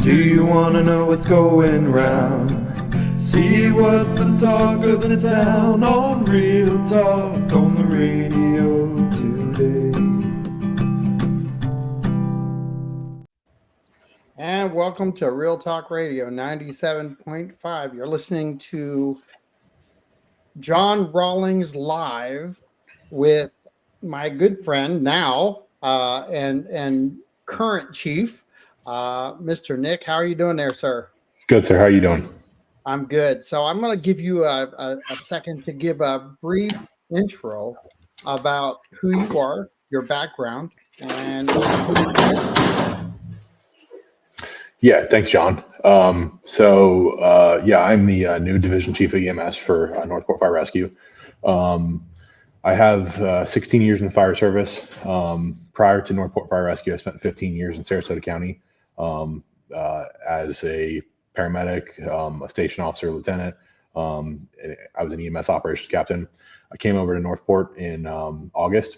Do you want to know what's going round? See what's the talk of the town on Real Talk on the radio today. And welcome to Real Talk Radio 97.5. You're listening to John Rawlings live with my good friend now and current chief, Mr. Nick. How are you doing there, sir? Good, sir. How are you doing? I'm good. So I'm going to give you a second to give a brief intro about who you are, your background, and Yeah, thanks, John. I'm the new division chief of EMS for Northport Fire Rescue. I have 16 years in the fire service. Prior to Northport Fire Rescue, I spent 15 years in Sarasota County as a paramedic, a station officer, lieutenant. I was an EMS operations captain. I came over to Northport in August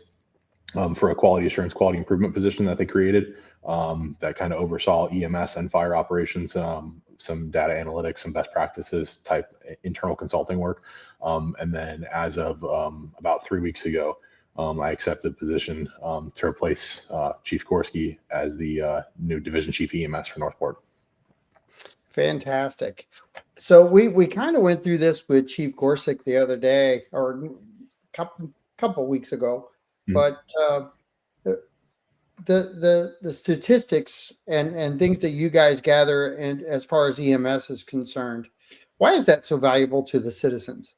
for a quality assurance, quality improvement position that they created that kind of oversaw EMS and fire operations, some data analytics, some best practices type internal consulting work. And then as of about 3 weeks ago, I accepted the position to replace Chief Gorski as the new division chief EMS for Northport. fantastic. So we kind of went through this with Chief Gorsuch the other day or a couple weeks ago, but the statistics and things that you guys gather and as far as EMS is concerned, why is that so valuable to the citizens?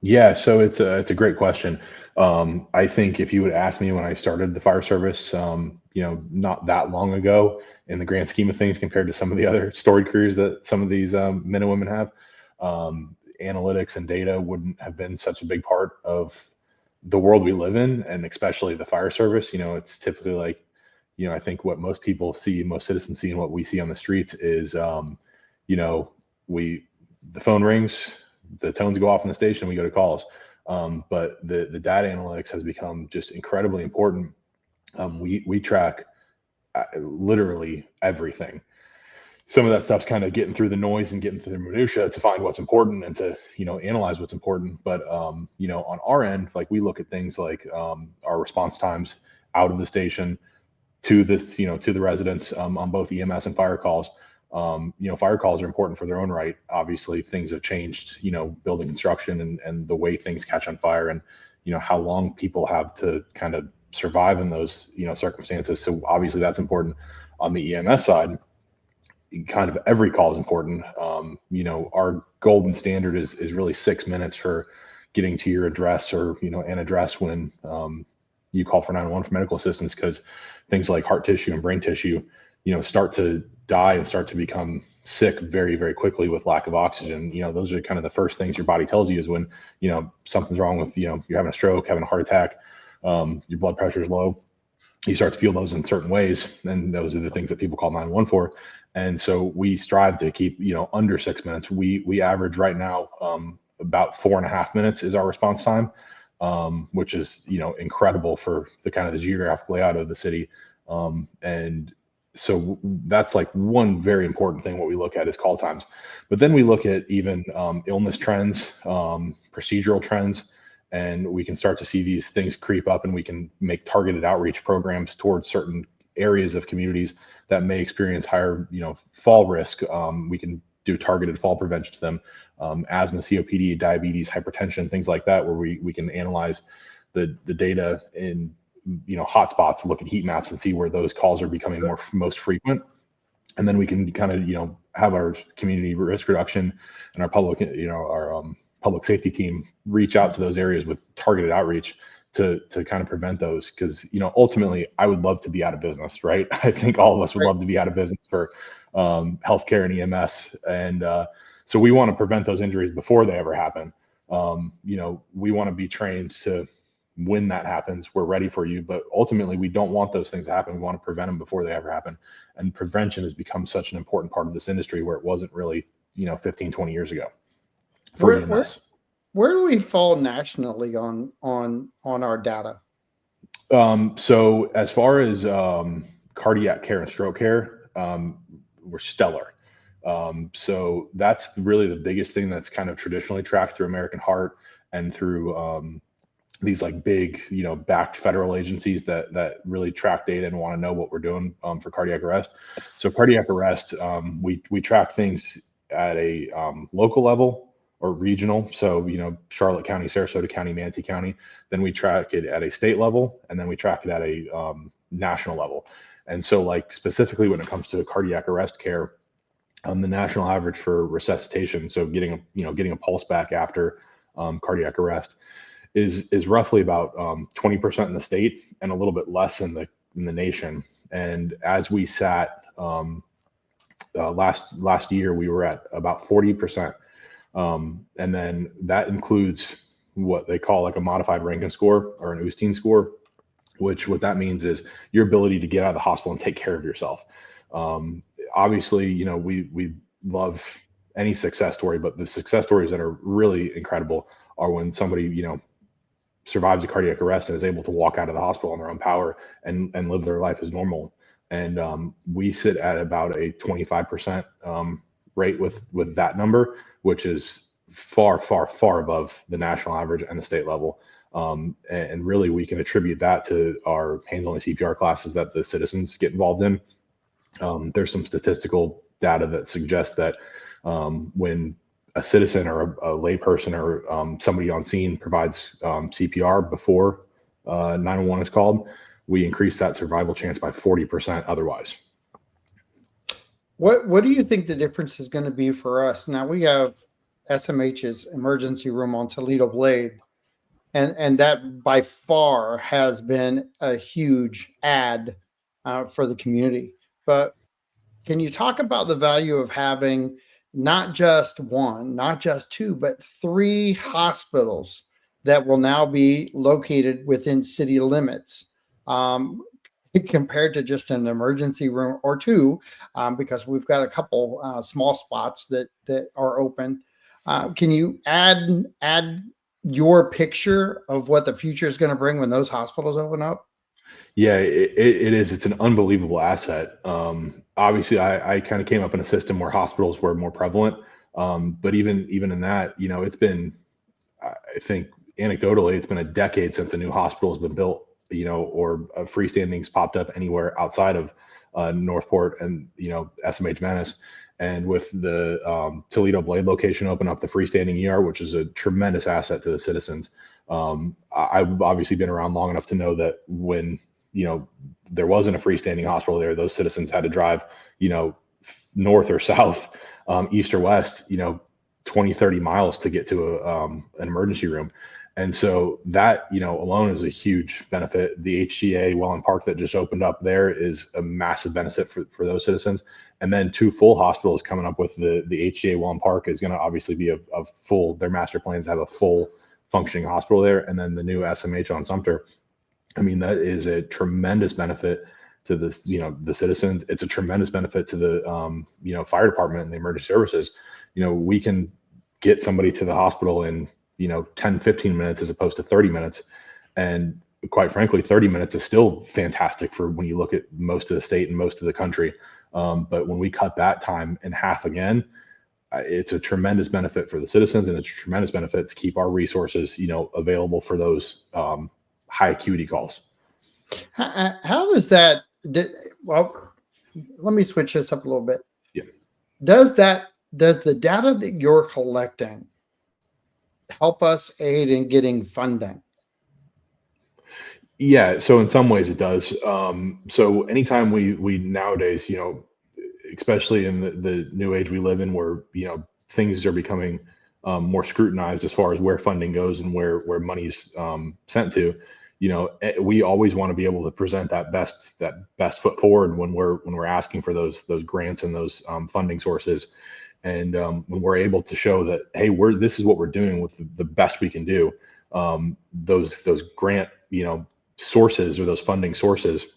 Yeah, so it's a great question. I think if you would ask me when I started the fire service, not that long ago, in the grand scheme of things, compared to some of the other storied careers that some of these men and women have, analytics and data wouldn't have been such a big part of the world we live in, and especially the fire service. It's typically like, I think what most people see, most citizens see, and what we see on the streets is, the phone rings, the tones go off in the station, we go to calls. But the data analytics has become just incredibly important. We track literally everything. Some of that stuff's kind of getting through the noise and getting through the minutia to find what's important and to, analyze what's important. But, on our end, like we look at things like our response times out of the station to this, to the residents on both EMS and fire calls. Fire calls are important for their own right. Obviously, things have changed, building construction and the way things catch on fire and, how long people have to kind of survive in those, circumstances. So obviously that's important. On the EMS side, kind of every call is important. Our golden standard is really 6 minutes for getting to your address or, an address when you call for 911 for medical assistance, because things like heart tissue and brain tissue, start to die and start to become sick very, very quickly with lack of oxygen. Those are kind of the first things your body tells you is when, something's wrong with, you're having a stroke, having a heart attack, your blood pressure is low. You start to feel those in certain ways. And those are the things that people call 911 for. And so we strive to keep, under 6 minutes. We average right now about 4.5 minutes is our response time, which is, incredible for the kind of the geographic layout of the city. And so that's like one very important thing. What we look at is call times, but then we look at even illness trends, procedural trends, and we can start to see these things creep up, and we can make targeted outreach programs towards certain areas of communities that may experience higher, fall risk. We can do targeted fall prevention to them, asthma, COPD, diabetes, hypertension, things like that, where we can analyze the data in, hotspots, look at heat maps and see where those calls are becoming most frequent. And then we can kind of, have our community risk reduction and our public, our public safety team reach out to those areas with targeted outreach to kind of prevent those. Because, ultimately I would love to be out of business, right? I think all of us would love to be out of business for healthcare and EMS. And so we want to prevent those injuries before they ever happen. We want to be trained to, when that happens, we're ready for you. But ultimately, we don't want those things to happen. We want to prevent them before they ever happen. And prevention has become such an important part of this industry where it wasn't really, 15, 20 years ago for EMS. Where do we fall nationally on our data? So as far as cardiac care and stroke care, we're stellar. So that's really the biggest thing that's kind of traditionally tracked through American Heart and through these like big, backed federal agencies that really track data and want to know what we're doing for cardiac arrest. So cardiac arrest, we track things at a local level or regional. So, Charlotte County, Sarasota County, Manatee County. Then we track it at a state level, and then we track it at a national level. And so, like specifically when it comes to cardiac arrest care, the national average for resuscitation, so getting a pulse back after cardiac arrest, is roughly about 20% in the state and a little bit less in the nation. And as we sat last year, we were at about 40%. And then that includes what they call like a modified Rankin score or an Oosteen score, which what that means is your ability to get out of the hospital and take care of yourself. Obviously, we love any success story, but the success stories that are really incredible are when somebody, survives a cardiac arrest and is able to walk out of the hospital on their own power and live their life as normal. And we sit at about a 25% rate with that number, which is far, far, far above the national average and the state level. And really, we can attribute that to our hands-only CPR classes that the citizens get involved in. There's some statistical data that suggests that when a citizen or a layperson or somebody on scene provides CPR before 911 is called, we increase that survival chance by 40% otherwise. What do you think the difference is going to be for us? Now we have SMH's emergency room on Toledo Blade, and that by far has been a huge add for the community. But can you talk about the value of having not just one, not just two, but three hospitals that will now be located within city limits, compared to just an emergency room or two, because we've got a couple small spots that are open. Can you add your picture of what the future is going to bring when those hospitals open up? Yeah, it is. It's an unbelievable asset. Obviously, I kind of came up in a system where hospitals were more prevalent. But even in that, it's been, I think anecdotally, it's been a decade since a new hospital has been built, or a freestanding's popped up anywhere outside of Northport and, SMH Menace. And with the Toledo Blade location open up the freestanding ER, which is a tremendous asset to the citizens. I've obviously been around long enough to know that when, there wasn't a freestanding hospital there, those citizens had to drive, north or south, east or west, 20, 30 miles to get to an emergency room. And so that, alone is a huge benefit. The HCA Welland Park that just opened up there is a massive benefit for those citizens. And then two full hospitals coming up with the HCA Welland Park is going to obviously be a full, their master plans have a full functioning hospital there. And then the new SMH on Sumter. I mean, that is a tremendous benefit to this, the citizens. It's a tremendous benefit to the, fire department and the emergency services. We can get somebody to the hospital in, 10, 15 minutes as opposed to 30 minutes. And quite frankly, 30 minutes is still fantastic for when you look at most of the state and most of the country. But when we cut that time in half again, it's a tremendous benefit for the citizens, and it's a tremendous benefit to keep our resources, available for those high acuity calls. How does that? Well, let me switch this up a little bit. Yeah. Does the data that you're collecting help us aid in getting funding? Yeah. So in some ways it does. So anytime we nowadays, especially in the new age we live in, where things are becoming more scrutinized as far as where funding goes and where money's sent to, we always want to be able to present that best foot forward when we're asking for those grants and those funding sources. And when we're able to show that, hey, this is what we're doing with the best we can do, those grant sources or those funding sources,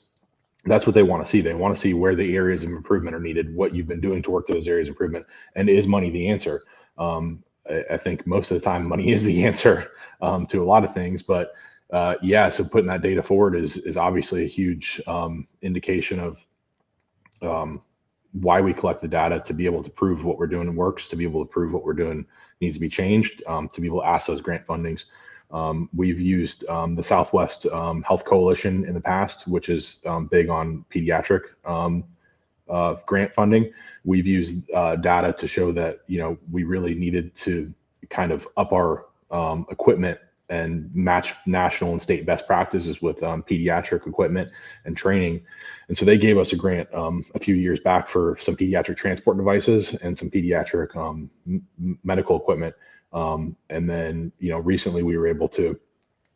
that's what they want to see. They want to see where the areas of improvement are needed, what you've been doing to work to those areas of improvement, and is money the answer? I think most of the time money is the answer to a lot of things, but so putting that data forward is obviously a huge indication of why we collect the data, to be able to prove what we're doing works, to be able to prove what we're doing needs to be changed, to be able to ask those grant fundings. We've used the Southwest Health Coalition in the past, which is big on pediatric grant funding. We've used data to show that, we really needed to kind of up our equipment and match national and state best practices with pediatric equipment and training. And so they gave us a grant a few years back for some pediatric transport devices and some pediatric medical equipment. And then, recently we were able to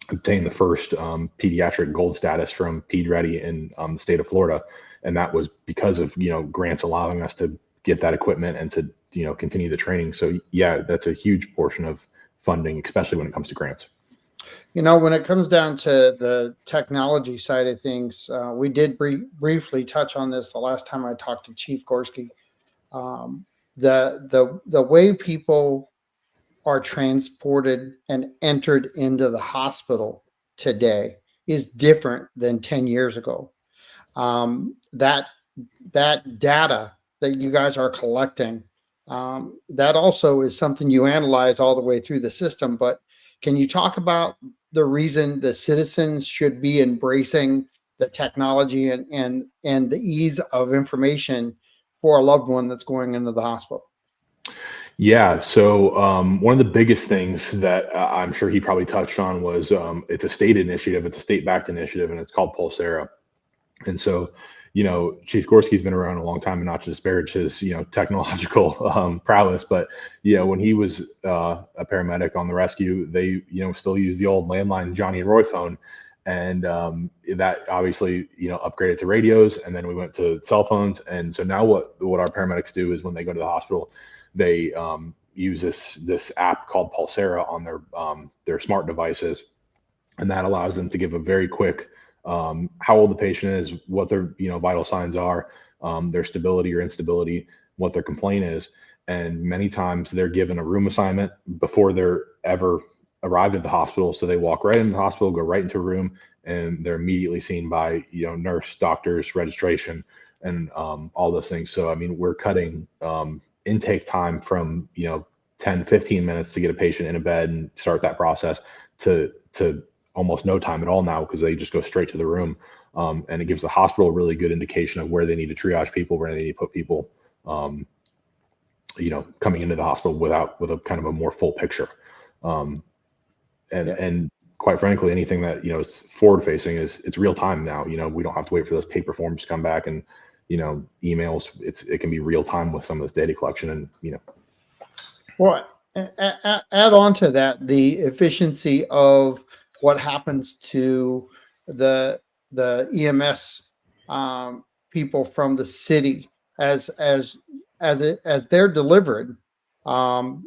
obtain the first pediatric gold status from PedReady in the state of Florida. And that was because of, grants allowing us to get that equipment and to, continue the training. So yeah, that's a huge portion of funding, especially when it comes to grants. When it comes down to the technology side of things, we did briefly touch on this the last time I talked to Chief Gorski. The way people are transported and entered into the hospital today is different than 10 years ago. That data that you guys are collecting, that also is something you analyze all the way through the system. But can you talk about the reason the citizens should be embracing the technology and the ease of information for a loved one that's going into the hospital? Yeah. So one of the biggest things that I'm sure he probably touched on was it's a state initiative. It's a state-backed initiative, and it's called Pulsera. And so, Chief Gorski's been around a long time, and not to disparage his, technological prowess, but when he was a paramedic on the rescue, they, still use the old landline Johnny and Roy phone, and that obviously, upgraded to radios, and then we went to cell phones. And so now what our paramedics do is when they go to the hospital, they use this app called Pulsera on their smart devices, and that allows them to give a very quick how old the patient is, what their vital signs are, their stability or instability, what their complaint is. And many times they're given a room assignment before they're ever arrived at the hospital. So they walk right into the hospital, go right into a room, and they're immediately seen by nurse, doctors, registration, and all those things. So I mean, we're cutting intake time from 10, 15 minutes to get a patient in a bed and start that process to almost no time at all now, because they just go straight to the room. And it gives the hospital a really good indication of where they need to triage people, where they need to put people, coming into the hospital with a kind of a more full picture. And quite frankly, anything that, is forward facing it's real time now. We don't have to wait for those paper forms to come back and, emails. It can be real time with some of this data collection and, Well, add on to that, the efficiency of what happens to the EMS people from the city as they're delivered, and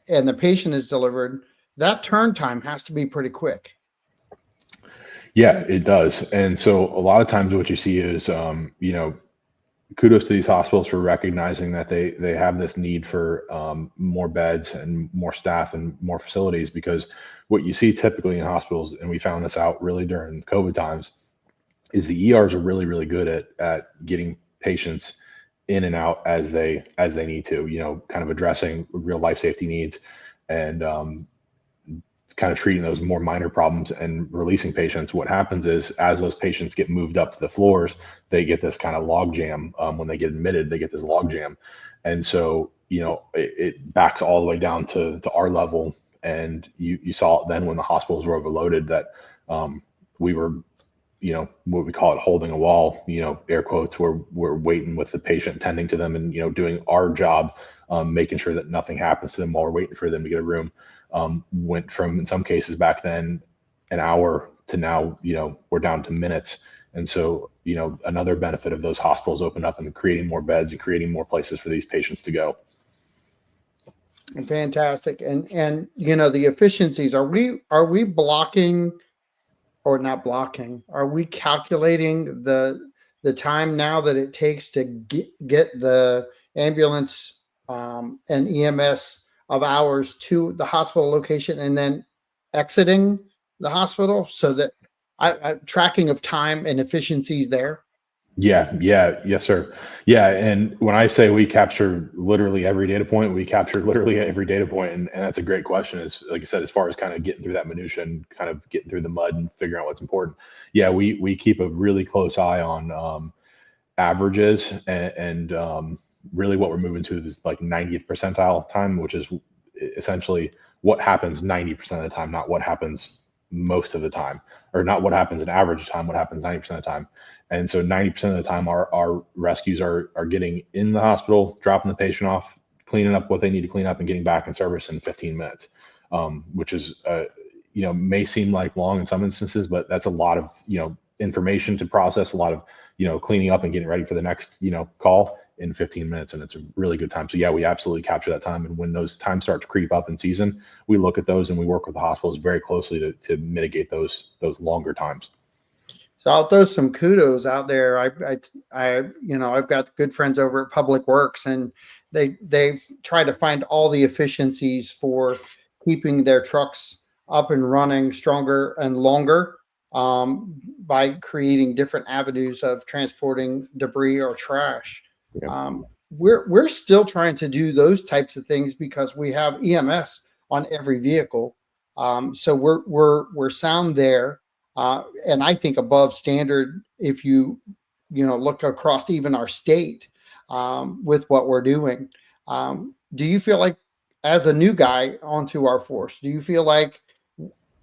the patient is delivered. That turn time has to be pretty quick. Yeah, it does. And so a lot of times what you see is, kudos to these hospitals for recognizing that they have this need for more beds and more staff and more facilities, because what you see typically in hospitals, and we found this out really during COVID times, is the ERs are really, really good at getting patients in and out as they need to, kind of addressing real life safety needs and kind of treating those more minor problems and releasing patients. What happens is, as those patients get moved up to the floors, they get this kind of log jam. When they get admitted, they get this log jam. And so, it backs all the way down to our level. And you saw it then when the hospitals were overloaded, that we were, what we call it, holding a wall, air quotes, where we're waiting with the patient, tending to them and, doing our job, making sure that nothing happens to them while we're waiting for them to get a room. Went from, in some cases back then, an hour to now, we're down to minutes. And so, another benefit of those hospitals open up and creating more beds and creating more places for these patients to go. Fantastic. And the efficiencies, are we blocking or not blocking? Are we calculating the time now that it takes to get the ambulance and EMS of hours to the hospital location and then exiting the hospital, so that tracking of time and efficiencies there? Yes, sir. Yeah, and when I say we capture literally every data point, we capture literally every data point, and that's a great question. Is like I said, as far as kind of getting through that minutia and kind of getting through the mud and figuring out what's important. Yeah, we keep a really close eye on averages and really what we're moving to is like 90th percentile time, which is essentially what happens 90% of the time, not what happens most of the time, or not what happens in average time, what happens 90% of the time. And so 90% of the time, our rescues are getting in the hospital, dropping the patient off, cleaning up what they need to clean up, and getting back in service in 15 minutes, which is, may seem like long in some instances, but that's a lot of, information to process, a lot of, cleaning up and getting ready for the next, call in 15 minutes. And it's a really good time. So yeah, we absolutely capture that time. And when those times start to creep up in season, we look at those and we work with the hospitals very closely to mitigate those longer times. So I'll throw some kudos out there. I've got good friends over at Public Works, and they've tried to find all the efficiencies for keeping their trucks up and running stronger and longer, by creating different avenues of transporting debris or trash. Yeah. We're still trying to do those types of things because we have EMS on every vehicle. So we're sound there. And I think above standard if you look across even our state, with what we're doing. Do you feel like, as a new guy onto our force, do you feel like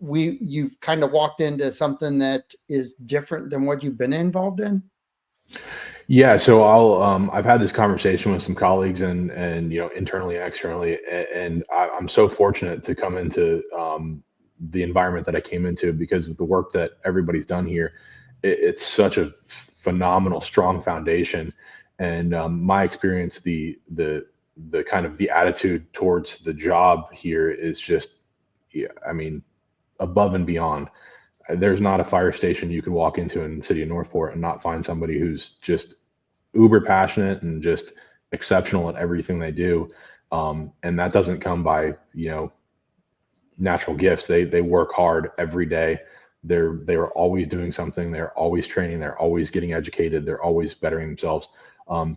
you've kind of walked into something that is different than what you've been involved in? Yeah, so I've had this conversation with some colleagues and internally and externally, and I'm so fortunate to come into the environment that I came into because of the work that everybody's done here. It's such a phenomenal, strong foundation, and my experience, the kind of the attitude towards the job here is just, yeah, I mean, above and beyond. There's not a fire station you can walk into in the city of Northport and not find somebody who's just uber passionate and just exceptional at everything they do. And that doesn't come by, natural gifts. They work hard every day. They're always doing something. They're always training. They're always getting educated. They're always bettering themselves.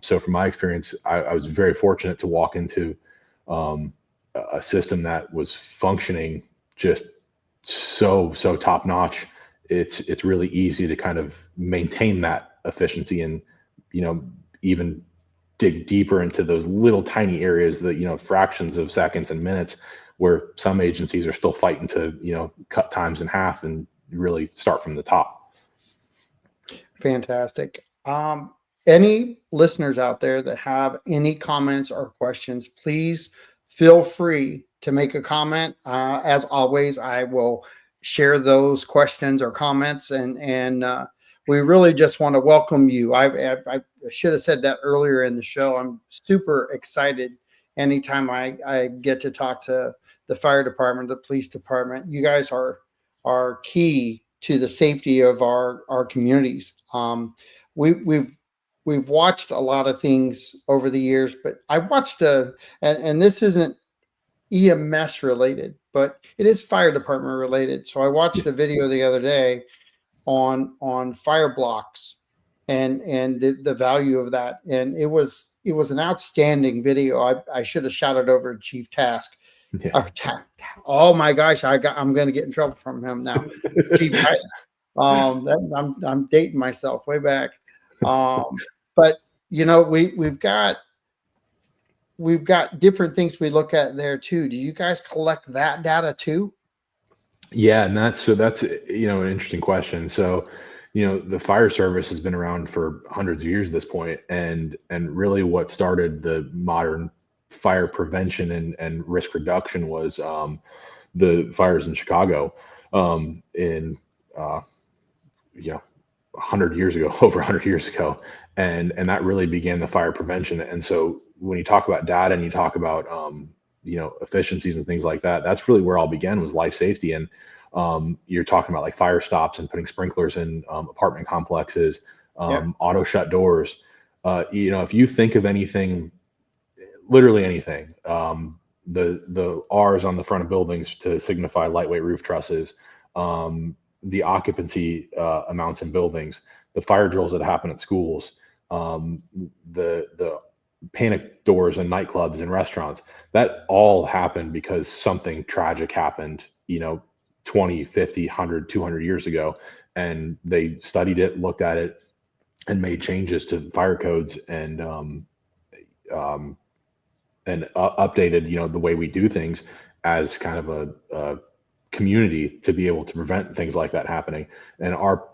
So from my experience, I was very fortunate to walk into a system that was functioning just so top notch. It's really easy to kind of maintain that efficiency and even dig deeper into those little tiny areas that fractions of seconds and minutes where some agencies are still fighting to cut times in half and really start from the top. Fantastic. Any listeners out there that have any comments or questions, please feel free to make a comment. As always, I will share those questions or comments, and we really just want to welcome you. I should have said that earlier in the show. I'm super excited anytime I get to talk to the fire department, the police department. You guys are key to the safety of our communities. We've watched a lot of things over the years, but I watched and this isn't EMS related, but it is fire department related. So I watched a video the other day on fire blocks and the value of that, and it was an outstanding video. I should have shouted over to Chief Task. Yeah. Oh my gosh, I'm going to get in trouble from him now. Chief Task. I'm dating myself way back. But we've got different things we look at there too. Do you guys collect that data too? Yeah, and that's an interesting question. So, the fire service has been around for hundreds of years at this point, and really what started the modern fire prevention and risk reduction was the fires in Chicago in 100 years ago, over 100 years ago, and that really began the fire prevention. And so when you talk about data and you talk about efficiencies and things like that, that's really where all began, was life safety. And you're talking about like fire stops and putting sprinklers in apartment complexes, auto shut doors. If you think of anything, literally anything, the R's on the front of buildings to signify lightweight roof trusses, the occupancy amounts in buildings, the fire drills that happen at schools, the panic doors in nightclubs and restaurants, that all happened because something tragic happened, 20, 50, 100, 200 years ago. And they studied it, looked at it, and made changes to the fire codes um, and updated, the way we do things as kind of a community to be able to prevent things like that happening. And our,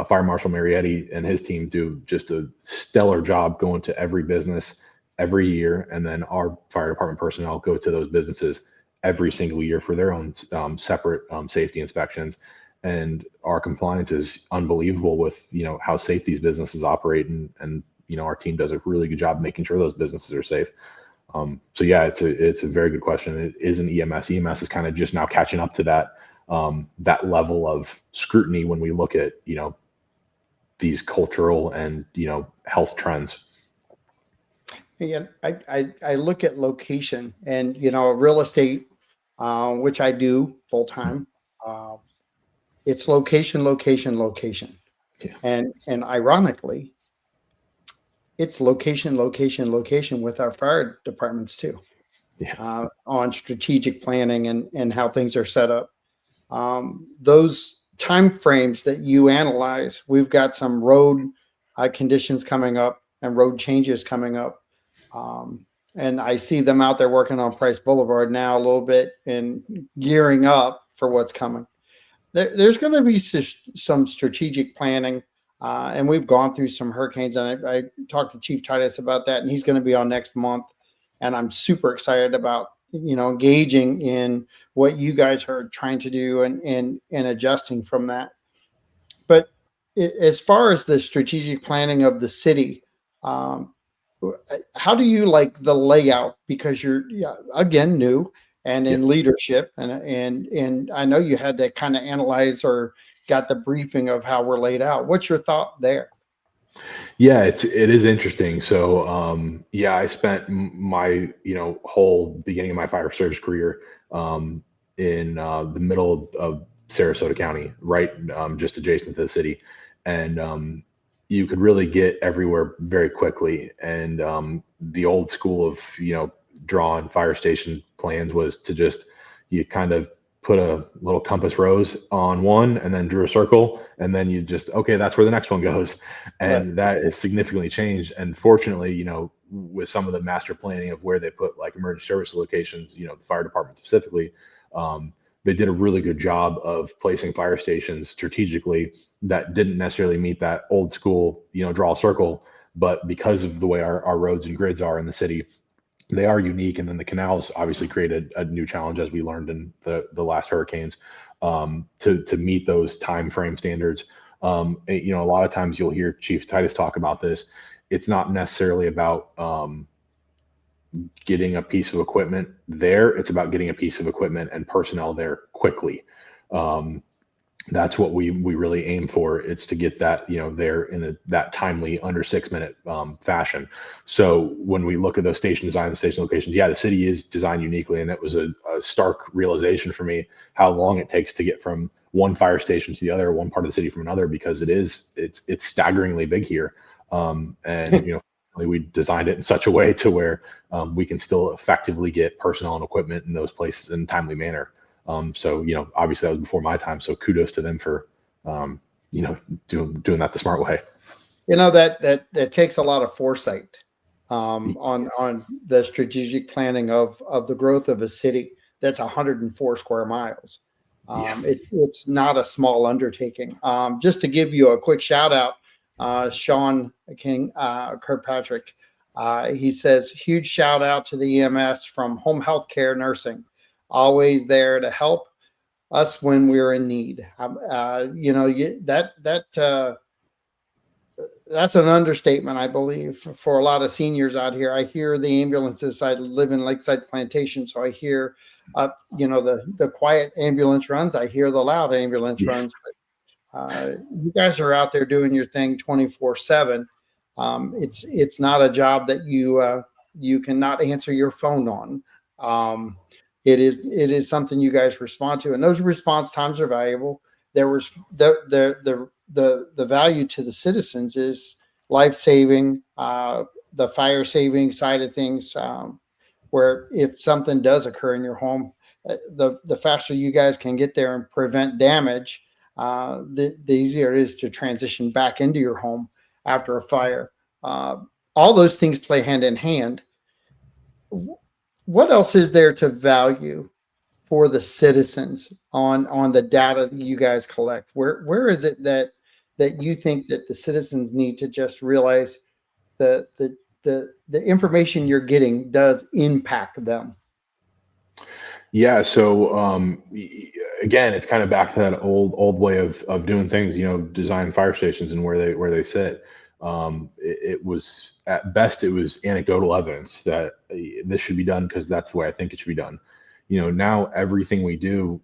Fire Marshal Marietti and his team do just a stellar job going to every business every year. And then our fire department personnel go to those businesses every single year for their own separate safety inspections. And our compliance is unbelievable with, how safe these businesses operate. And our team does a really good job making sure those businesses are safe. So yeah, it's a very good question. It is an EMS. EMS is kind of just now catching up to that level of scrutiny when we look at, these cultural and, health trends. Again, I look at location and, real estate, which I do full time. It's location, location, location. Yeah. And ironically, it's location, location, location with our fire departments too. Yeah. On strategic planning and how things are set up. Those time frames that you analyze, we've got some road conditions coming up and road changes coming up. And I see them out there working on Price Boulevard now a little bit and gearing up for what's coming. There's going to be some strategic planning. And we've gone through some hurricanes, and I talked to Chief Titus about that, and he's going to be on next month. And I'm super excited about, engaging in what you guys are trying to do and adjusting from that. But as far as the strategic planning of the city, how do you like the layout? Because you're again new and in leadership, and I know you had to kind of analyze or got the briefing of how we're laid out. What's your thought there? Yeah, it is interesting. So, I spent my, whole beginning of my fire service career in the middle of Sarasota County, right, just adjacent to the city, and you could really get everywhere very quickly. And the old school of, drawing fire station plans was to just, you kind of put a little compass rose on one and then drew a circle, and then you just, okay, that's where the next one goes. And Right. that has significantly changed. And fortunately, with some of the master planning of where they put like emergency service locations, the fire department specifically, they did a really good job of placing fire stations strategically that didn't necessarily meet that old school, draw a circle. But because of the way our roads and grids are in the city, they are unique. And then the canals obviously created a new challenge, as we learned in the last hurricanes, to meet those time frame standards. A lot of times you'll hear Chief Titus talk about this. It's not necessarily about getting a piece of equipment there. It's about getting a piece of equipment and personnel there quickly. That's what we really aim for. It's to get that, there in that timely under 6 minute fashion. So when we look at those station design and station locations, the city is designed uniquely. And it was a stark realization for me how long it takes to get from one fire station to the other, one part of the city from another, because it's staggeringly big here. And we designed it in such a way to where we can still effectively get personnel and equipment in those places in a timely manner. So, obviously that was before my time. So kudos to them for, doing that the smart way. That takes a lot of foresight on the strategic planning of the growth of a city that's 104 square miles. It's not a small undertaking. Just to give you a quick shout out, Sean King, Kirkpatrick, he says, huge shout out to the EMS from home health care nursing, always there to help us when we're in need. That's an understatement, I believe, for a lot of seniors out here. I hear the ambulances. I live in Lakeside Plantation, so I hear, the quiet ambulance runs. I hear the loud ambulance runs. But you guys are out there doing your thing 24/7. It's not a job that you cannot answer your phone on. It is something you guys respond to, and those response times are valuable. There was the the value to the citizens is life saving, the fire saving side of things, where if something does occur in your home, the faster you guys can get there and prevent damage, the easier it is to transition back into your home after a fire. All those things play hand in hand. What else is there to value for the citizens on the data that you guys collect? Where is it that you think that the citizens need to just realize the information you're getting does impact them? Yeah. So again, it's kind of back to that old way of doing things. Design fire stations and where they sit. It was at best it was anecdotal evidence that this should be done because that's the way I think it should be done. Now everything we do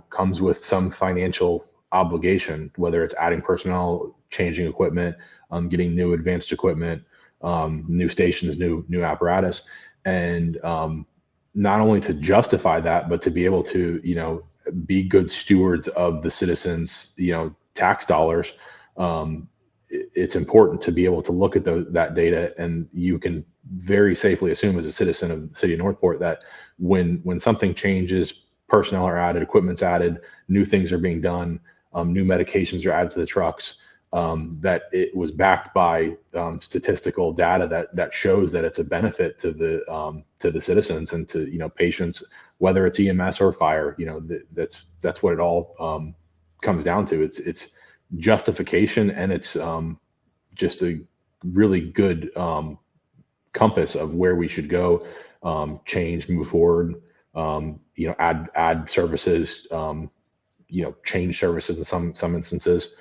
comes with some financial obligation, whether it's adding personnel, changing equipment, getting new advanced equipment, new stations, new apparatus, and not only to justify that, but to be able to be good stewards of the citizens tax dollars. It's important to be able to look at that data, and you can very safely assume as a citizen of the city of Northport that when something changes, personnel are added, equipment's added, new things are being done, new medications are added to the trucks, that it was backed by statistical data that shows that it's a benefit to the citizens and to patients, whether it's EMS or fire. That's what it all comes down to. It's justification, and it's just a really good compass of where we should go, change, move forward, add services, change services in some instances.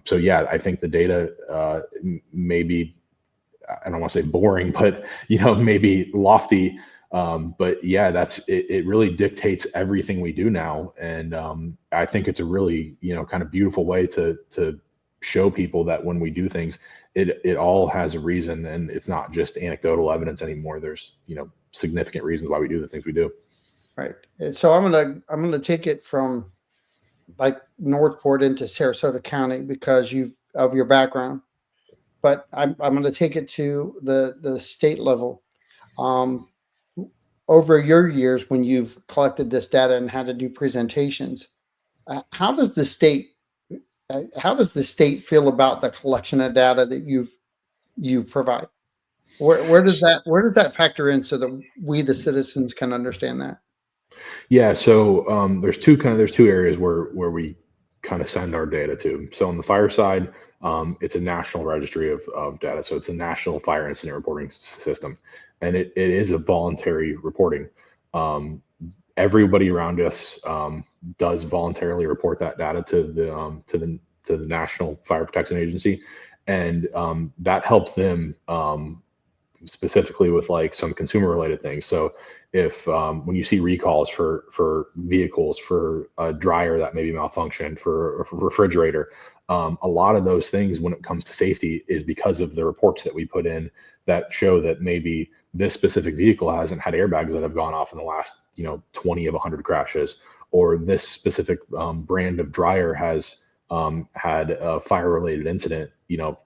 So yeah, I think the data may be, I don't want to say boring, but maybe lofty. But yeah, it really dictates everything we do now. And I think it's a really, kind of beautiful way to show people that when we do things, it all has a reason, and it's not just anecdotal evidence anymore. There's, significant reasons why we do the things we do. Right. And so I'm gonna take it from like Northport into Sarasota County because of your background, but I'm going to take it to the state level. Over your years, when you've collected this data and had to do presentations, how does the state feel about the collection of data that you provide? Where does that factor in so that we the citizens can understand that? Yeah, so there's two areas where we kind of send our data to. So on the fire side, it's a national registry of data. So it's the National Fire Incident Reporting System, and it is a voluntary reporting. Everybody around us does voluntarily report that data to the National Fire Protection Agency, and that helps them specifically with like some consumer related things. So if when you see recalls for vehicles, for a dryer that maybe malfunctioned, for a refrigerator, a lot of those things when it comes to safety is because of the reports that we put in that show that maybe this specific vehicle hasn't had airbags that have gone off in the last 20 of 100 crashes, or this specific brand of dryer has had a fire related incident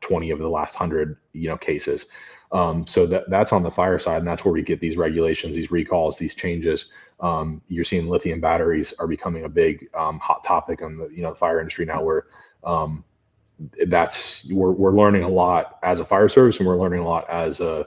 20 of the last 100 cases. So that's on the fire side, and that's where we get these regulations, these recalls, these changes. You're seeing lithium batteries are becoming a big hot topic on the fire industry now, where we're learning a lot as a fire service, and we're learning a lot as a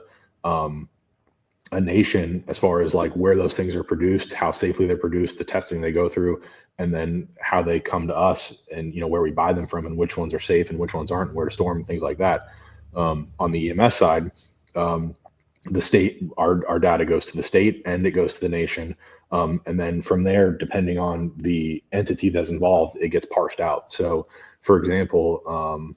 nation as far as like where those things are produced, how safely they're produced, the testing they go through, and then how they come to us, and where we buy them from, and which ones are safe and which ones aren't, where to store them, things like that. On the EMS side, the state, our data goes to the state and it goes to the nation. And then from there, depending on the entity that's involved, it gets parsed out. So for example,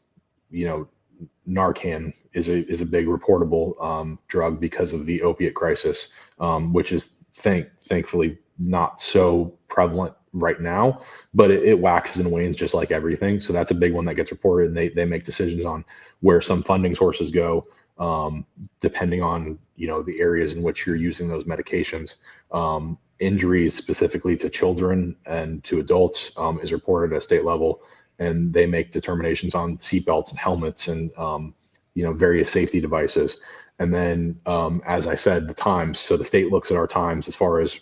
Narcan is a big reportable drug because of the opiate crisis, which is thankfully not so prevalent right now, but it waxes and wanes just like everything. So that's a big one that gets reported, and they make decisions on where some funding sources go, depending on the areas in which you're using those medications. Injuries specifically to children and to adults is reported at state level, and they make determinations on seatbelts and helmets and various safety devices. And then, as I said, the times. So the state looks at our times as far as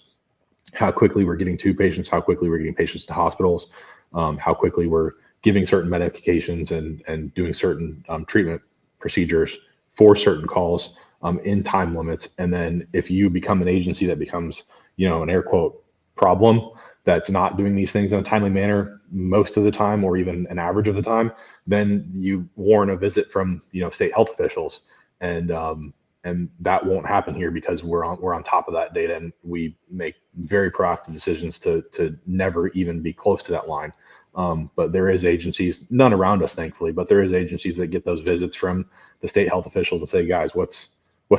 how quickly we're getting to patients, how quickly we're getting patients to hospitals, how quickly we're giving certain medications and doing certain treatment procedures for certain calls in time limits. And then if you become an agency that becomes, an air quote problem, that's not doing these things in a timely manner most of the time, or even an average of the time, then you warrant a visit from, state health officials. And that won't happen here because we're on top of that data, and we make very proactive decisions to never even be close to that line. But there is agencies, none around us, thankfully, but there is agencies that get those visits from the state health officials and say, guys, what's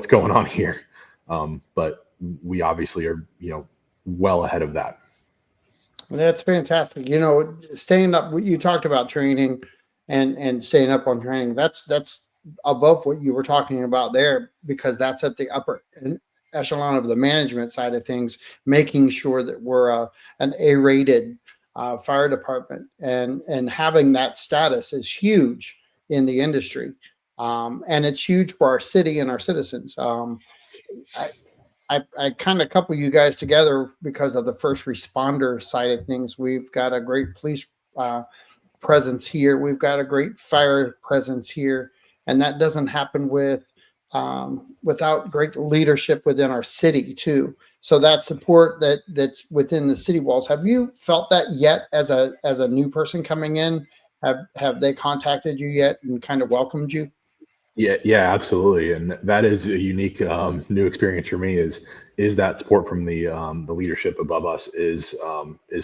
going on here? But we obviously are, well ahead of that. That's fantastic. Staying up, you talked about training and staying up on training. That's above what you were talking about there, because that's at the upper echelon of the management side of things, making sure that we're an A-rated fire department, and having that status is huge in the industry. And it's huge for our city and our citizens. I kind of couple you guys together because of the first responder side of things. We've got a great police presence here. We've got a great fire presence here, and that doesn't happen without great leadership within our city too. So that support that's within the city walls. Have you felt that yet as a new person coming in? Have they contacted you yet and kind of welcomed you? Yeah, absolutely. And that is a unique new experience for me. Is that support from the leadership above us is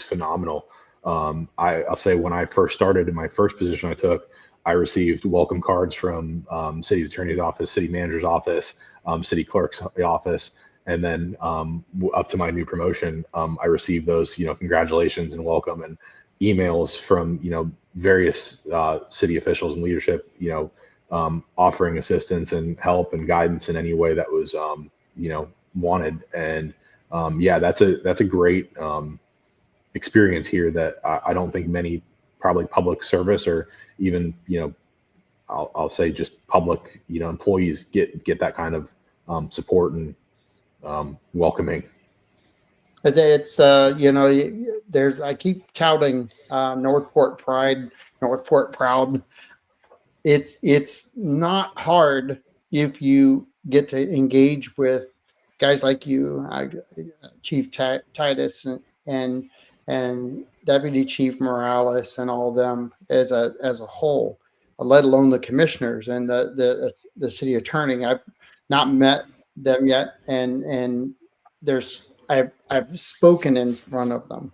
phenomenal. I'll say when I first started in my first position I took, I received welcome cards from city's attorney's office, city manager's office, city clerk's office, and then up to my new promotion, I received those congratulations and welcome, and emails from various city officials and leadership offering assistance and help and guidance in any way that was wanted. And that's a great experience here that I don't think many probably public service or even I'll say just public employees get that kind of support and welcoming. It's there's, I keep touting Northport Pride, Northport Proud. It's not hard if you get to engage with guys like you, Chief Titus and Deputy Chief Morales and all of them as a whole, let alone the commissioners and the city attorney. I've not met them yet, and I've spoken in front of them,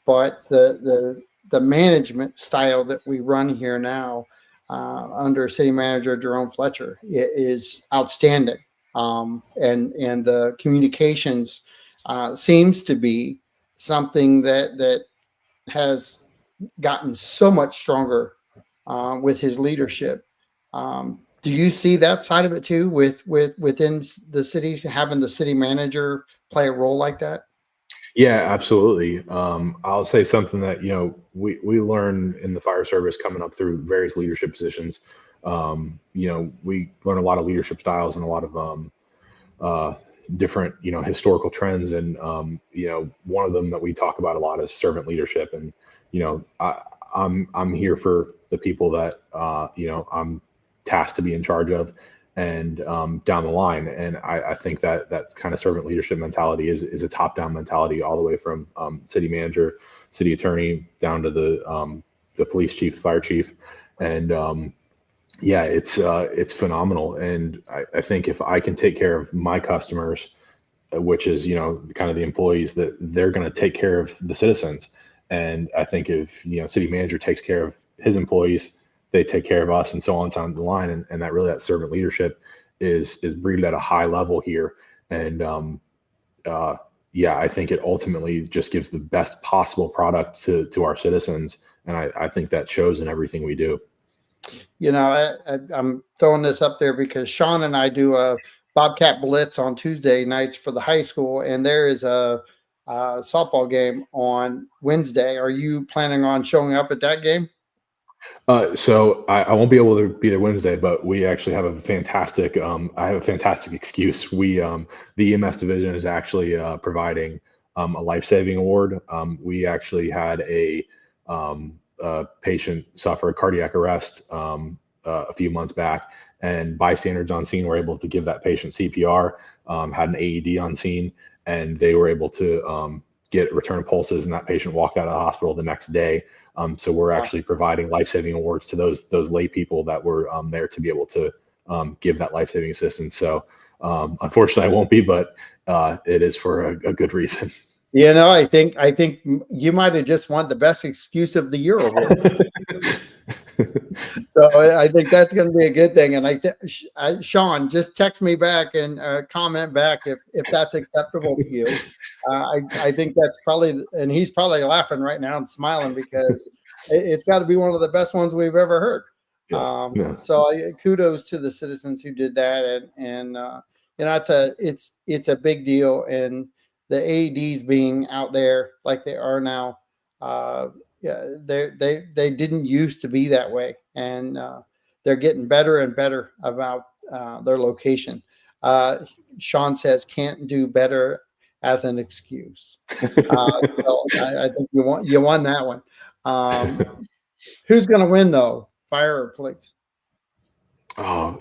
but the management style that we run here now under City Manager Jerome Fletcher is outstanding, and the communications seems to be something that has gotten so much stronger with his leadership. Do you see that side of it too, within the cities, having the city manager play a role like that? Yeah, absolutely. I'll say something that we learn in the fire service coming up through various leadership positions. We learn a lot of leadership styles and a lot of different historical trends, and one of them that we talk about a lot is servant leadership. And I'm here for the people that I'm tasked to be in charge of, and down the line. And I think that's kind of servant leadership mentality is a top-down mentality all the way from city manager, city attorney, down to the police chief, fire chief. And it's phenomenal. And I think if I can take care of my customers, which is kind of the employees, that they're going to take care of the citizens. And I think if city manager takes care of his employees, they take care of us, and so on down the line. And that servant leadership is breeded at a high level here. And I think it ultimately just gives the best possible product to our citizens. And I think that shows in everything we do. I'm throwing this up there because Sean and I do a Bobcat Blitz on Tuesday nights for the high school, and there is a softball game on Wednesday. Are you planning on showing up at that game? So I won't be able to be there Wednesday, but we actually have a fantastic. I have a fantastic excuse. The EMS division is actually providing a life-saving award. We actually had a patient suffer a cardiac arrest a few months back, and bystanders on scene were able to give that patient CPR. Had an AED on scene, and they were able to get return pulses, and that patient walked out of the hospital the next day. So we're actually providing life-saving awards to those lay people that were there to be able to give that life-saving assistance. So unfortunately, I won't be, but it is for a good reason. I think you might have just won the best excuse of the year award. So I think that's going to be a good thing. And Sean, just text me back and comment back if that's acceptable to you. I think that's probably, and he's probably laughing right now and smiling because it's got to be one of the best ones we've ever heard. Yeah. So kudos to the citizens who did that, and it's a big deal. And the AEDs being out there like they are now, yeah, they didn't used to be that way, and they're getting better and better about their location. Sean says can't do better as an excuse. So I think you won that one. Who's going to win though, fire or police? Oh,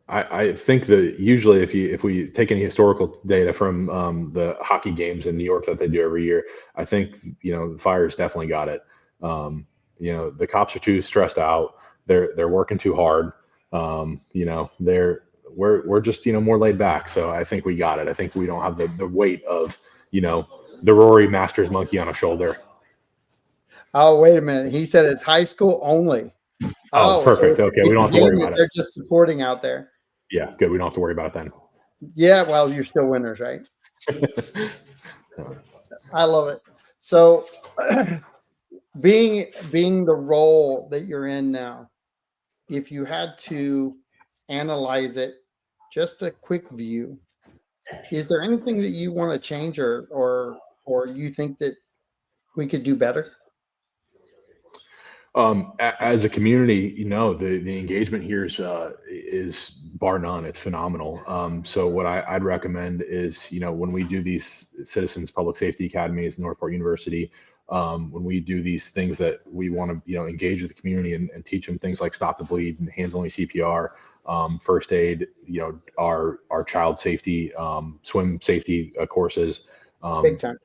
I think that usually if we take any historical data from the hockey games in New York that they do every year, I think the Fire's definitely got it. The cops are too stressed out. They're working too hard. We're just more laid back. So I think we got it. I think we don't have the weight of the Rory Masters monkey on a shoulder. Oh, wait a minute. He said it's high school only. Oh, perfect. So okay, we don't have to worry about it. They're just supporting out there. Yeah, good. We don't have to worry about it then. Yeah, well, you're still winners, right? I love it. So, being the role that you're in now, if you had to analyze it, just a quick view, is there anything that you want to change or you think that we could do better? As a community, the engagement here is bar none. It's phenomenal. So what I'd recommend is, when we do these citizens public safety academies, Northport University, when we do these things that we want to, engage with the community and teach them things like stop the bleed and hands only CPR, first aid, our child safety, swim safety courses. Big time.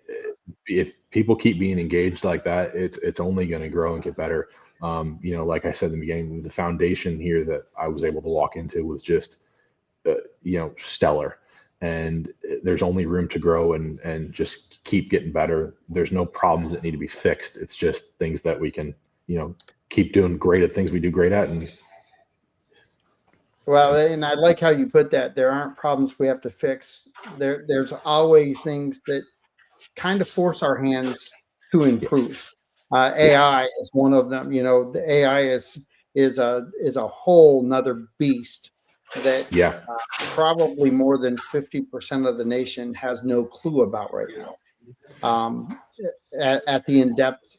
If people keep being engaged like that, it's only going to grow and get better. Like I said in the beginning, the foundation here that I was able to walk into was just, stellar. And there's only room to grow and just keep getting better. There's no problems that need to be fixed. It's just things that we can, keep doing great at things we do great at. Well, and I like how you put that. There aren't problems we have to fix. There's always things that kind of force our hands to improve. AI is one of them. The AI is a whole nother beast that probably more than 50% of the nation has no clue about right now. At the in-depth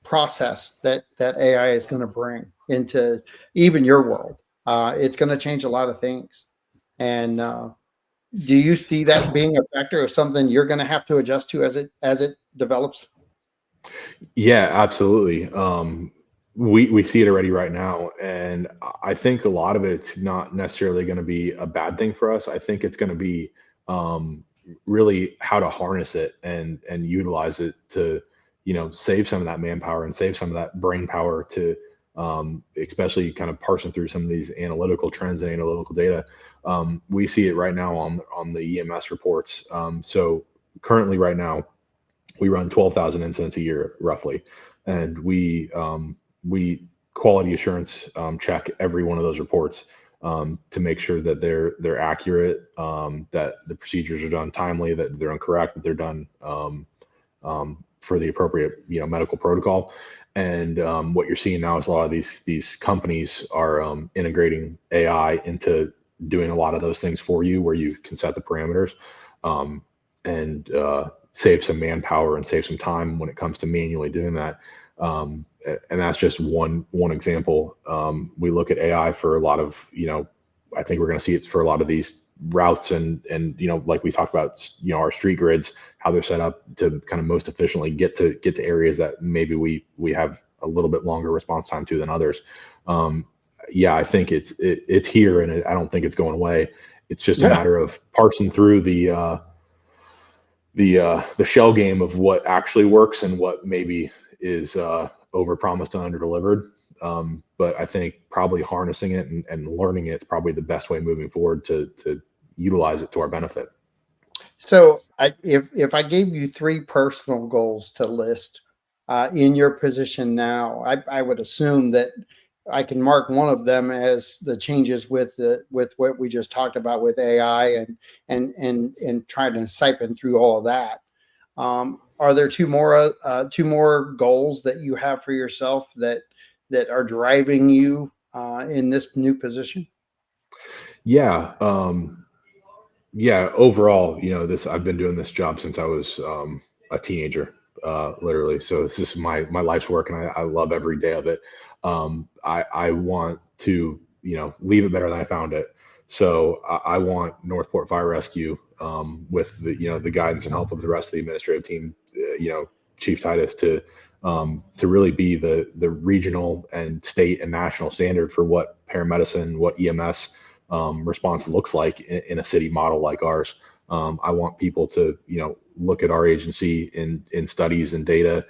process that AI is going to bring into even your world, it's going to change a lot of things. And do you see that being a factor or something you're going to have to adjust to as it develops? Yeah, absolutely. We see it already right now, and I think a lot of it's not necessarily going to be a bad thing for us. I think it's going to be really how to harness it and utilize it to save some of that manpower and save some of that brain power to especially kind of parsing through some of these analytical trends and analytical data. We see it right now on the EMS reports. So currently right now, we run 12,000 incidents a year roughly. And we quality assurance check every one of those reports to make sure that they're accurate, that the procedures are done timely, that they're correct, that they're done for the appropriate medical protocol. And what you're seeing now is a lot of these companies are integrating AI into doing a lot of those things for you, where you can set the parameters and save some manpower and save some time when it comes to manually doing that. And that's just one example. We look at AI for a lot of, I think we're going to see it for a lot of these routes and like we talked about, our street grids, how they're set up to kind of most efficiently get to areas that maybe we have a little bit longer response time to than others. Yeah, I think it's here, and I don't think it's going away. It's just a matter of parsing through the shell game of what actually works and what maybe is overpromised and underdelivered. But I think probably harnessing it and learning it's probably the best way moving forward to utilize it to our benefit. So if I gave you 3 personal goals to list in your position now, I would assume that I can mark one of them as the changes with what we just talked about with AI and trying to siphon through all of that. Are there two more goals that you have for yourself that are driving you in this new position? Yeah. Yeah. Overall, I've been doing this job since I was a teenager, literally. So this is my life's work, and I love every day of it. I want to, leave it better than I found it. So I want Northport Fire Rescue, with the guidance and help of the rest of the administrative team, Chief Titus, to really be the regional and state and national standard for what paramedicine, what EMS response looks like in a city model like ours. I want people to, look at our agency in studies and data,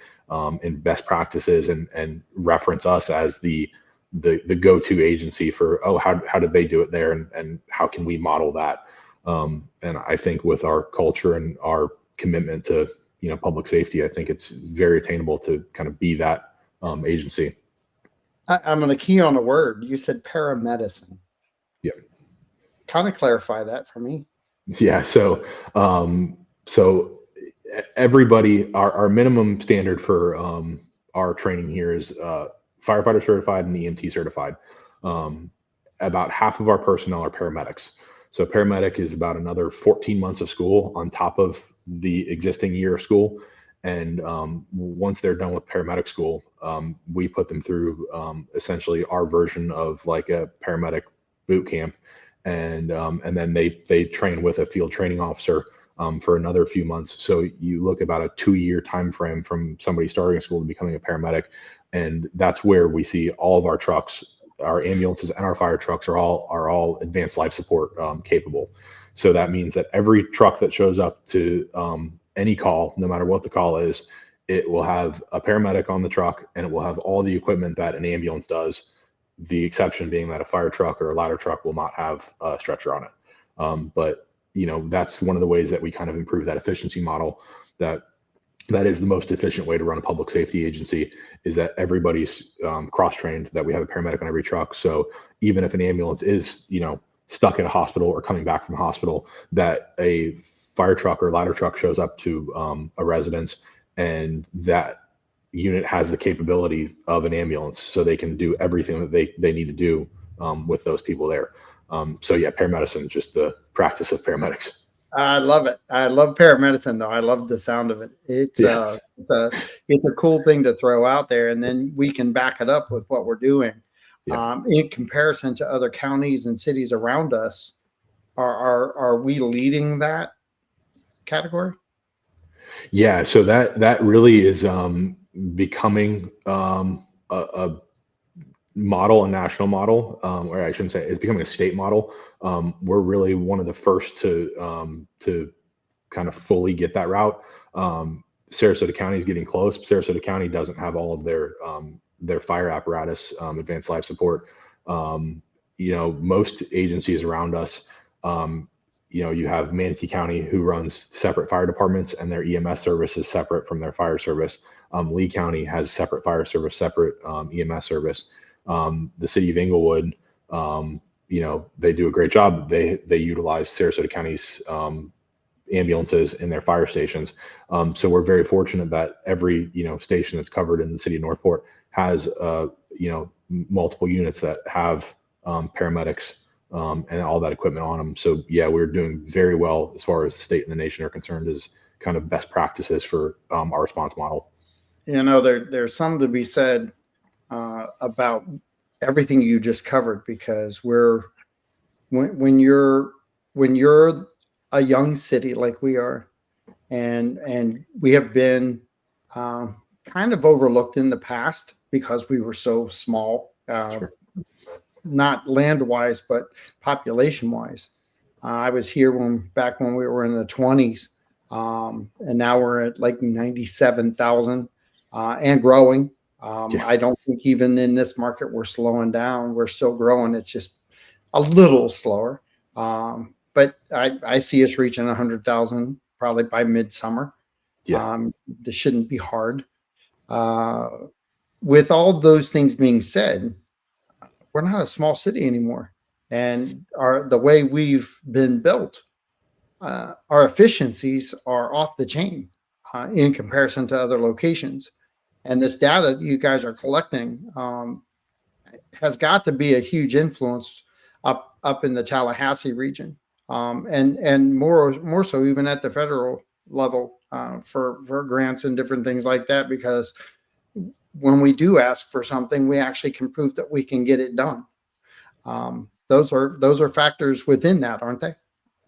in best practices, and reference us as the go-to agency for, how did they do it there, and how can we model that? And I think with our culture and our commitment to, public safety, I think it's very attainable to kind of be that agency. I'm going to key on a word. You said paramedicine. Yeah. Kind of clarify that for me. Yeah. So everybody, our minimum standard for our training here is firefighter certified and EMT certified. About half of our personnel are paramedics. So paramedic is about another 14 months of school on top of the existing year of school. And once they're done with paramedic school, we put them through essentially our version of like a paramedic boot camp. And then they train with a field training officer for another few months. So you look about a 2-year time frame from somebody starting school to becoming a paramedic. And that's where we see all of our trucks, our ambulances and our fire trucks are all advanced life support capable. So that means that every truck that shows up to any call, no matter what the call is, it will have a paramedic on the truck, and it will have all the equipment that an ambulance does. The exception being that a fire truck or a ladder truck will not have a stretcher on it. But that's one of the ways that we kind of improve that efficiency model. That is the most efficient way to run a public safety agency, is that everybody's cross-trained, that we have a paramedic on every truck. So even if an ambulance is, stuck at a hospital or coming back from a hospital, that a fire truck or ladder truck shows up to a residence, and that unit has the capability of an ambulance, so they can do everything that they need to do with those people there. So yeah, paramedicine, just the practice of paramedics. I love it. I love paramedicine, though. I love the sound of it. It's a cool thing to throw out there, and then we can back it up with what we're doing. Yeah. In comparison to other counties and cities around us, are we leading that category? Yeah, so that really is becoming a model, a national model, or I shouldn't say, it's becoming a state model. We're really one of the first to kind of fully get that route. Sarasota County is getting close. Sarasota County doesn't have all of their fire apparatus, advanced life support. Most agencies around us, you have Manatee County, who runs separate fire departments, and their EMS service is separate from their fire service. Lee County has separate fire service, separate EMS service. The city of Inglewood, they do a great job. They utilize Sarasota County's ambulances in their fire stations. So we're very fortunate that every station that's covered in the city of Northport has multiple units that have paramedics and all that equipment on them. So yeah, we're doing very well as far as the state and the nation are concerned, as kind of best practices for our response model. there's something to be said about everything you just covered, because when you're a young city like we are, and we have been kind of overlooked in the past because we were so small, Sure. not land wise, but population wise. I was here back when we were in the 20s, and now we're at like 97,000 and growing. Yeah. I don't think even in this market we're slowing down. We're still growing. It's just a little slower. But I see us reaching 100,000 probably by midsummer. Yeah. This shouldn't be hard. Uh, with all those things being said, we're not a small city anymore, and the way we've been built, our efficiencies are off the chain in comparison to other locations. And this data you guys are collecting has got to be a huge influence up in the Tallahassee region, and more so even at the federal level, for grants and different things like that. Because when we do ask for something, we actually can prove that we can get it done. Those are factors within that, aren't they?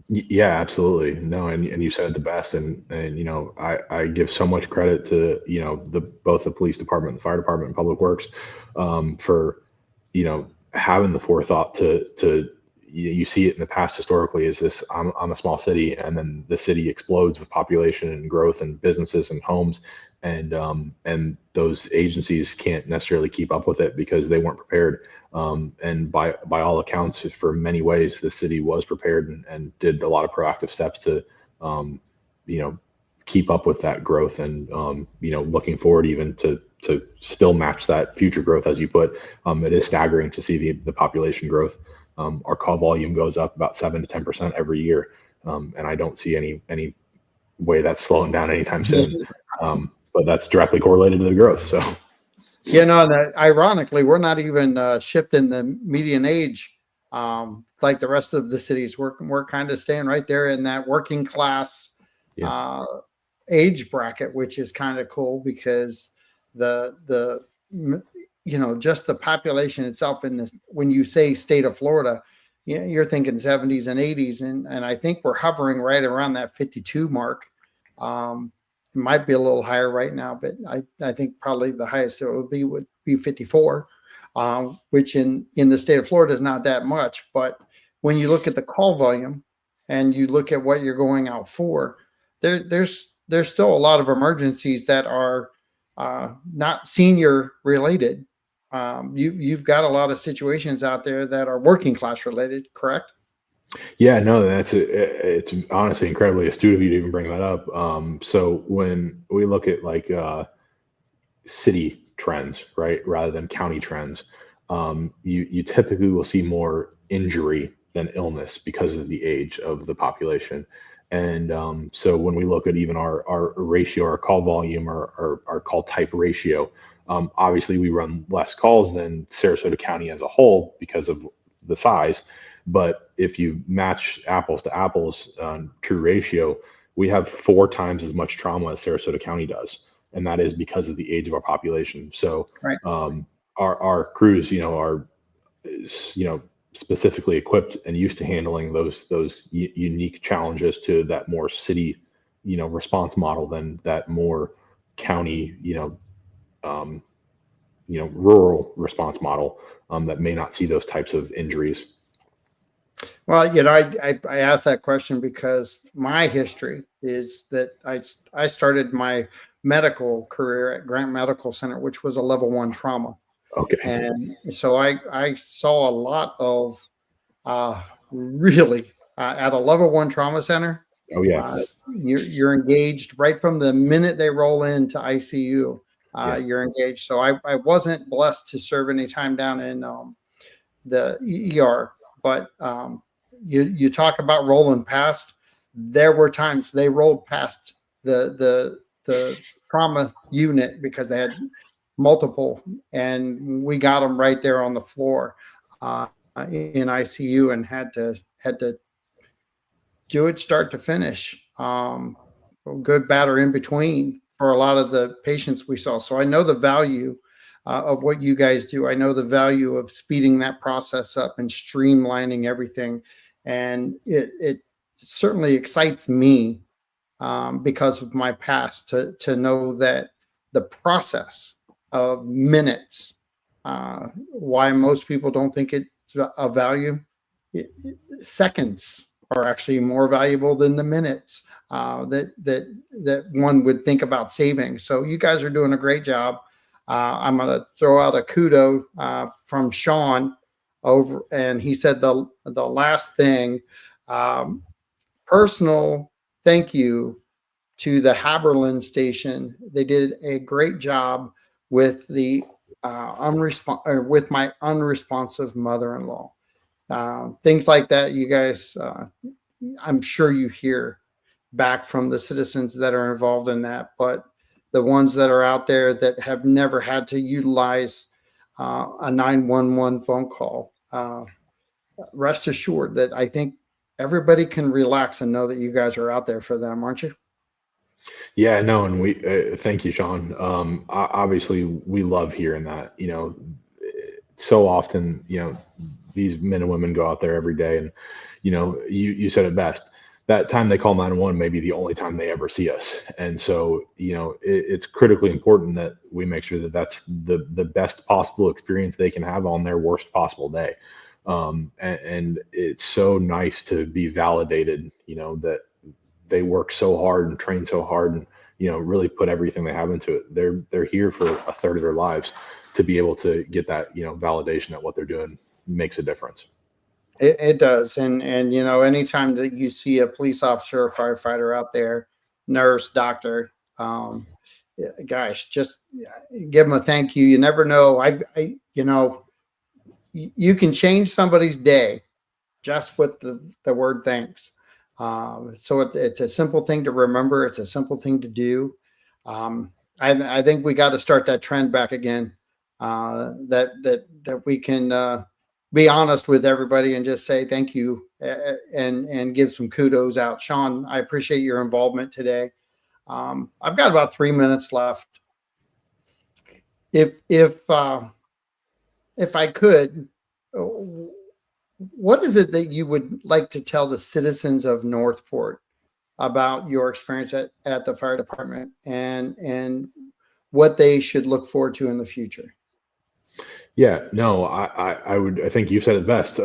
Yeah, absolutely. No, and you said it the best, and I give so much credit to both the police department, the fire department, and public works, for having the forethought to you see it in the past historically is this. I'm a small city, and then the city explodes with population and growth and businesses and homes, and those agencies can't necessarily keep up with it because they weren't prepared. And by all accounts, for many ways, the city was prepared and did a lot of proactive steps to you know keep up with that growth, and looking forward even to still match that future growth. As you put, it is staggering to see the population growth. Our call volume goes up about 7 to 10% every year, and I don't see any way that's slowing down anytime soon. But that's directly correlated to the growth. So Ironically, we're not even shifting the median age like the rest of the cities. We're kind of staying right there in that working class yeah, uh, age bracket, which is kind of cool, because the just the population itself in this, when you say state of Florida, you're thinking 70s and 80s, and I think we're hovering right around that 52 mark. It might be a little higher right now, but I think probably the highest it would be 54, which in the state of Florida is not that much. But when you look at the call volume and you look at what you're going out for, there's still a lot of emergencies that are not senior related. You've got a lot of situations out there that are working class related, correct? yeah, no, it's honestly incredibly astute of you to even bring that up. So when we look at like city trends, right, rather than county trends, you typically will see more injury than illness because of the age of the population. And so when we look at even our ratio, our call volume, or our call type ratio, obviously we run less calls than Sarasota County as a whole because of the size. But if you match apples to apples, true ratio, we have 4 times as much trauma as Sarasota County does, and that is because of the age of our population. So Right. our crews, are specifically equipped and used to handling those unique challenges to that more city, response model than that more county, um, rural response model, that may not see those types of injuries. Well, I asked that question because my history is that I started my medical career at Grant Medical Center, which was a level 1 trauma. Okay. And so I saw a lot of really at a level 1 trauma center. Oh yeah. You're engaged right from the minute they roll into ICU. Yeah. You're engaged. So I wasn't blessed to serve any time down in the ER, but you talk about rolling past. There were times they rolled past the trauma unit because they had multiple, and we got them right there on the floor in ICU, and had to do it start to finish, good, bad, or in between for a lot of the patients we saw. So I know the value of what you guys do. I know the value of speeding that process up and streamlining everything. And it certainly excites me because of my past to know that the process of minutes, why most people don't think it's a value, seconds are actually more valuable than the minutes that one would think about saving. So you guys are doing a great job. I'm going to throw out a kudo from Sean over, and he said the last thing, personal thank you to the Haberlin station. They did a great job with the with my unresponsive mother-in-law. Things like that, you guys, I'm sure you hear back from the citizens that are involved in that, but the ones that are out there that have never had to utilize a 911 phone call, rest assured that I think everybody can relax and know that you guys are out there for them, aren't you? Yeah, no, and we thank you, Sean. Obviously, we love hearing that. So often, these men and women go out there every day, and you said it best. That time they call 911 may be the only time they ever see us, and so it's critically important that we make sure that that's the best possible experience they can have on their worst possible day. And it's so nice to be validated, that they work so hard and train so hard and really put everything they have into it. They're here for a third of their lives. To be able to get that validation that what they're doing makes a difference. It does. And anytime that you see a police officer or firefighter out there, nurse, doctor, gosh, just give them a thank you. You never know. You can change somebody's day just with the word thanks. So it's a simple thing to remember. It's a simple thing to do. I think we got to start that trend back again. That we can be honest with everybody and just say thank you and give some kudos out. Sean, I appreciate your involvement today. I've got about 3 minutes left. If I could, what is it that you would like to tell the citizens of Northport about your experience at the fire department and what they should look forward to in the future? Yeah, no, I think you said it best.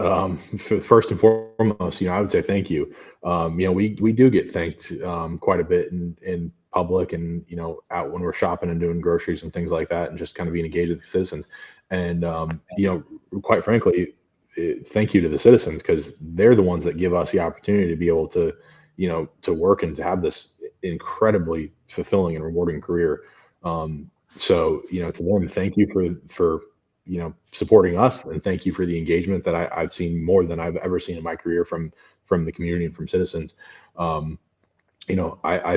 First and foremost, I would say thank you. We do get thanked quite a bit in public and out when we're shopping and doing groceries and things like that, and just kind of being engaged with the citizens. And quite frankly, thank you to the citizens, because they're the ones that give us the opportunity to be able to to work and to have this incredibly fulfilling and rewarding career. So to them, thank you for supporting us, and thank you for the engagement that I've seen more than I've ever seen in my career from the community and from citizens. I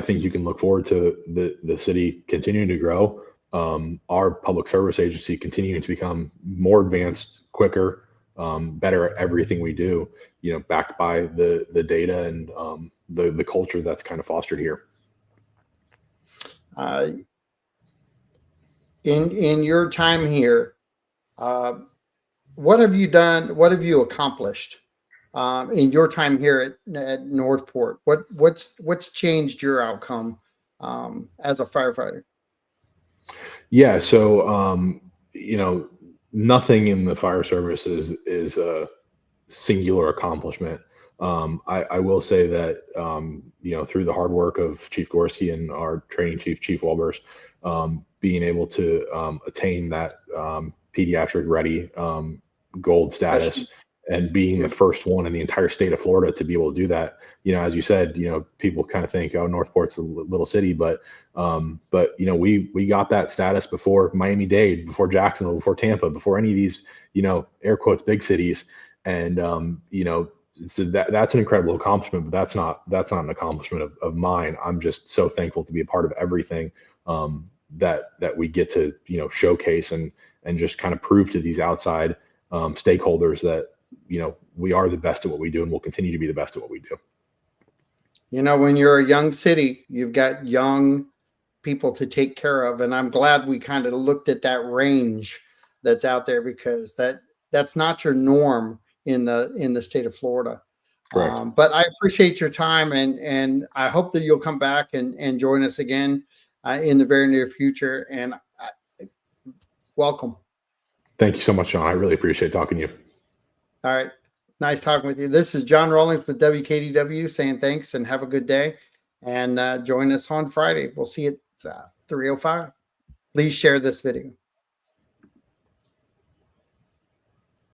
think you can look forward to the city continuing to grow, our public service agency continuing to become more advanced, quicker, better at everything we do, backed by the data and the culture that's kind of fostered here. In your time here, what have you done? What have you accomplished in your time here at Northport? What's changed your outcome as a firefighter? Yeah, so nothing in the fire service is a singular accomplishment. I will say that through the hard work of Chief Gorski and our training chief, Chief Walbers, being able to attain that pediatric ready gold status, and being the first one in the entire state of Florida to be able to do that. As you said, people kind of think, oh, Northport's a little city, but we got that status before Miami-Dade, before Jacksonville, before Tampa, before any of these, air quotes, big cities. And so that's an incredible accomplishment, but that's not an accomplishment of mine. I'm just so thankful to be a part of everything that we get to showcase and just kind of prove to these outside stakeholders that we are the best at what we do, and we'll continue to be the best at what we do. When you're a young city, you've got young people to take care of. And I'm glad we kind of looked at that range that's out there, because that's not your norm in the state of Florida. Correct. But I appreciate your time, and I hope that you'll come back and join us again in the very near future. And welcome. Thank you so much, John. I really appreciate talking to you. All right. Nice talking with you. This is John Rawlings with WKDW saying thanks and have a good day. And join us on Friday. We'll see you at 3:05. Please share this video.